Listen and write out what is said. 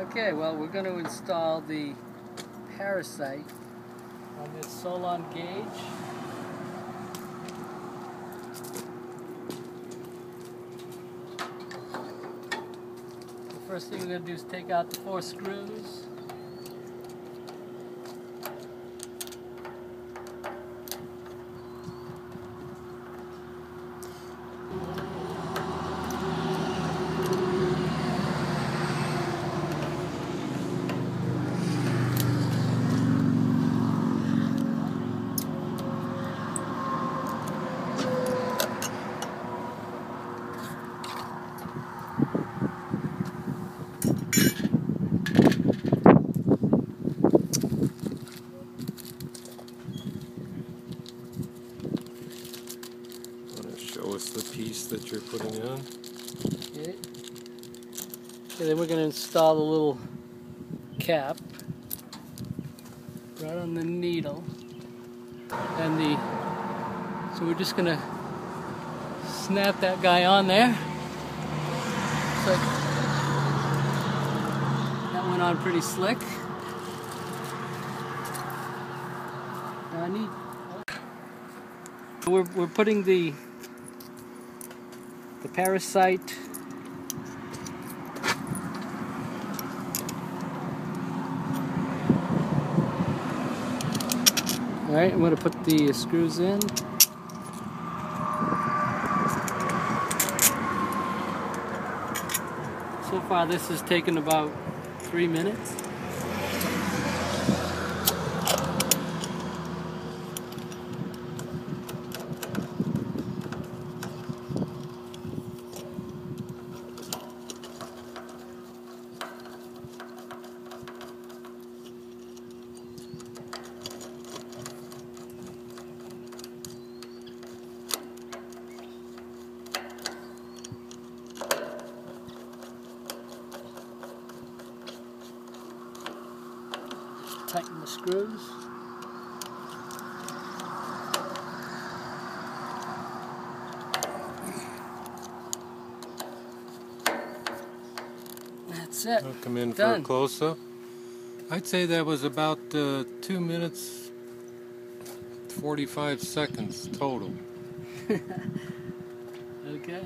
Okay, well, we're going to install the parasite on this SOLON gauge. The first thing we're going to do is take out the 4 screws. Show us the piece that you're putting on. Okay. Okay, then we're going to install the little cap right on the needle, and so we're just going to snap that guy on there. Looks like that went on pretty slick. Now we're putting the parasite Alright, I'm going to put the screws in. So far this has taken about 3 minutes. Tighten the screws. That's it. I'll come in Done. for a close-up. I'd say that was about 2 minutes 45 seconds total. Okay.